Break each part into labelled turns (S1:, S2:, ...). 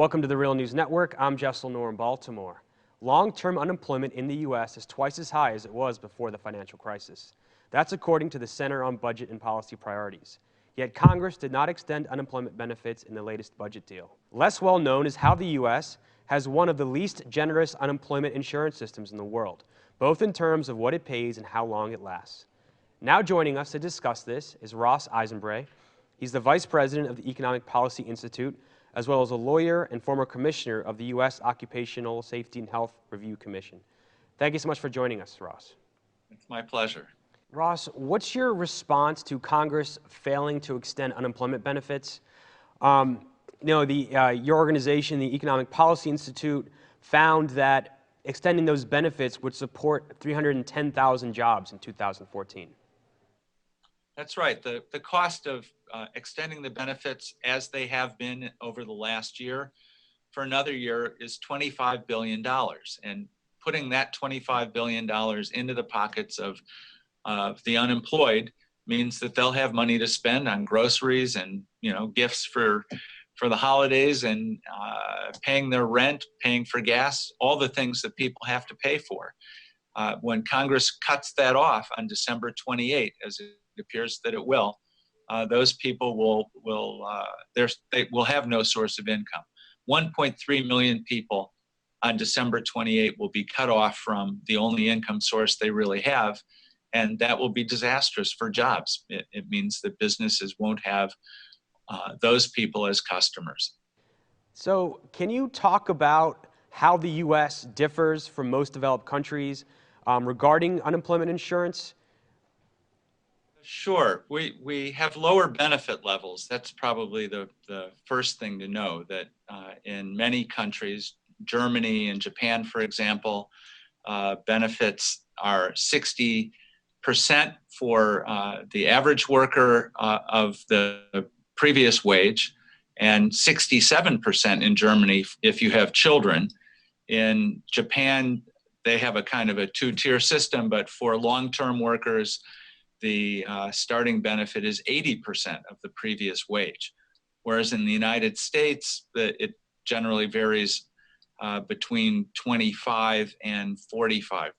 S1: Welcome to the Real News Network. I'm Jessel Noor in Baltimore. Long-term unemployment in the U.S. is twice as high as it was before the financial crisis. That's according to the Center on Budget and Policy Priorities. Yet Congress did not extend unemployment benefits in the latest budget deal. Less well known is how the U.S. has one of the least generous unemployment insurance systems in the world, both in terms of what it pays and how long it lasts. Now joining us to discuss this is Ross Eisenbray. He's the Vice President of the Economic Policy Institute, as well as a lawyer and former commissioner of the U.S. Occupational Safety and Health Review Commission. Thank you so much for joining us, Ross.
S2: It's my pleasure.
S1: Ross, what's your response to Congress failing to extend unemployment benefits? Your organization, the Economic Policy Institute, found that extending those benefits would support 310,000 jobs in 2014.
S2: That's right. The cost of extending the benefits as they have been over the last year for another year is $25 billion. And putting that $25 billion into the pockets of the unemployed means that they'll have money to spend on groceries and gifts for the holidays and paying their rent, paying for gas, all the things that people have to pay for. When Congress cuts that off on December 28, as it appears that it will, those people will have no source of income. 1.3 million people on December 28 will be cut off from the only income source they really have, and that will be disastrous for jobs. It means that businesses won't have those people as customers.
S1: So can you talk about how the U.S. differs from most developed countries regarding unemployment insurance?
S2: Sure. We have lower benefit levels. That's probably the first thing to know, that in many countries, Germany and Japan, for example, benefits are 60% for the average worker of the previous wage, and 67% in Germany if you have children. In Japan, they have a kind of a two-tier system, but for long-term workers, the starting benefit is 80% of the previous wage. Whereas in the United States, it generally varies between 25 and 45%.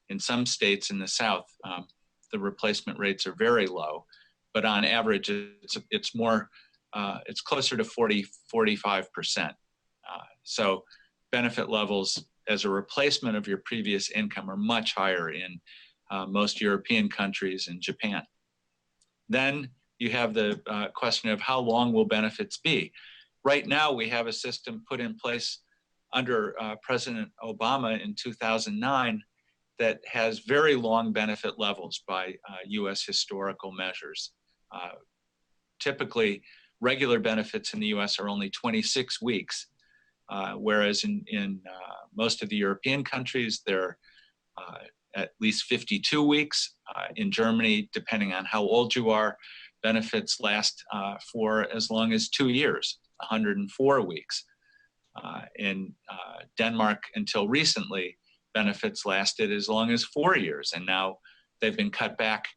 S2: In some states in the South, the replacement rates are very low, but on average, it's closer to 45%. So benefit levels as a replacement of your previous income are much higher in most European countries and Japan. Then you have the question of how long will benefits be? Right now, we have a system put in place under President Obama in 2009 that has very long benefit levels by U.S. historical measures. Typically, regular benefits in the U.S. are only 26 weeks, whereas in most of the European countries, they're at least 52 weeks. In Germany, depending on how old you are, benefits last for as long as 2 years, 104 weeks. In Denmark, until recently, benefits lasted as long as 4 years, and now they've been cut back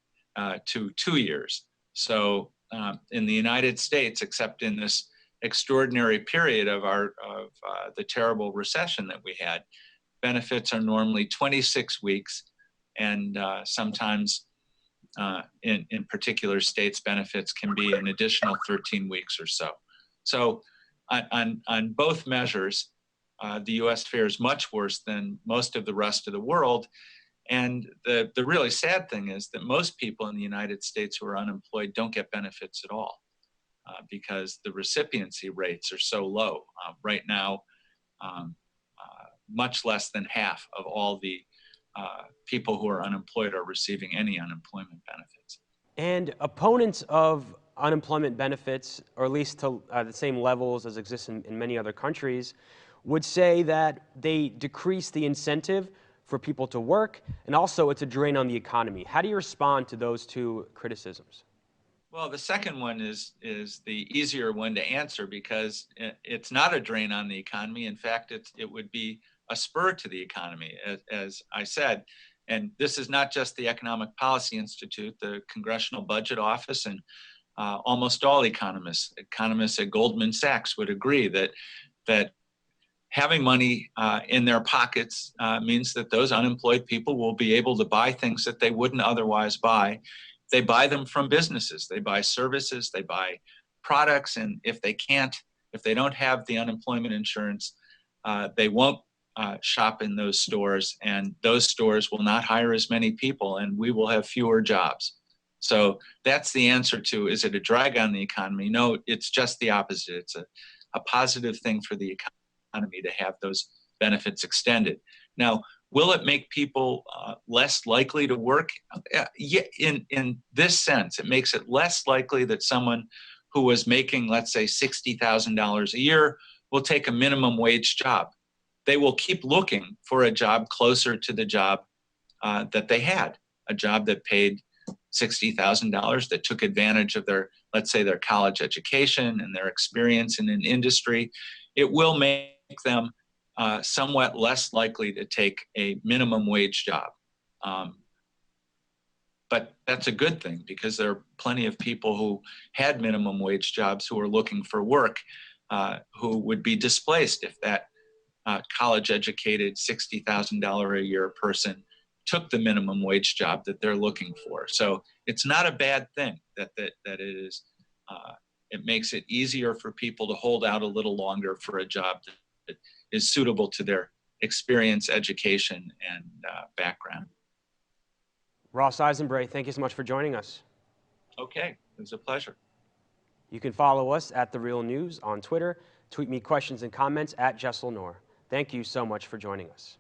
S2: to 2 years. So in the United States, except in this extraordinary period of the terrible recession that we had, benefits are normally 26 weeks, and sometimes in particular states, benefits can be an additional 13 weeks or so. So on both measures, the U.S. fares much worse than most of the rest of the world. And the really sad thing is that most people in the United States who are unemployed don't get benefits at all because the recipiency rates are so low. Right now, much less than half of all the people who are unemployed are receiving any unemployment benefits.
S1: And opponents of unemployment benefits, or at least to the same levels as exist in many other countries, would say that they decrease the incentive for people to work, and also it's a drain on the economy. How do you respond to those two criticisms?
S2: Well, the second one is the easier one to answer because it's not a drain on the economy. In fact, it would be a spur to the economy, as I said. And this is not just the Economic Policy Institute, the Congressional Budget Office, and almost all economists at Goldman Sachs would agree that that having money in their pockets means that those unemployed people will be able to buy things that they wouldn't otherwise buy. They buy them from businesses, they buy services, they buy products, and if they don't have the unemployment insurance, they won't shop in those stores, and those stores will not hire as many people, and we will have fewer jobs. So that's the answer to, is it a drag on the economy? No, it's just the opposite. It's a positive thing for the economy to have those benefits extended. Now, will it make people less likely to work? Yeah, in this sense, it makes it less likely that someone who was making, let's say, $60,000 a year will take a minimum wage job. They will keep looking for a job closer to the job that they had, a job that paid $60,000, that took advantage of their, let's say, their college education and their experience in an industry. It will make them somewhat less likely to take a minimum wage job. But that's a good thing, because there are plenty of people who had minimum wage jobs who are looking for work who would be displaced if that college-educated $60,000 a year person took the minimum wage job that they're looking for. So it's not a bad thing that it is. It makes it easier for people to hold out a little longer for a job that is suitable to their experience, education, and background.
S1: Ross Eisenbray, thank you so much for joining us.
S2: Okay, it was a pleasure.
S1: You can follow us at The Real News on Twitter. Tweet me questions and comments at Jessel Noor. Thank you so much for joining us.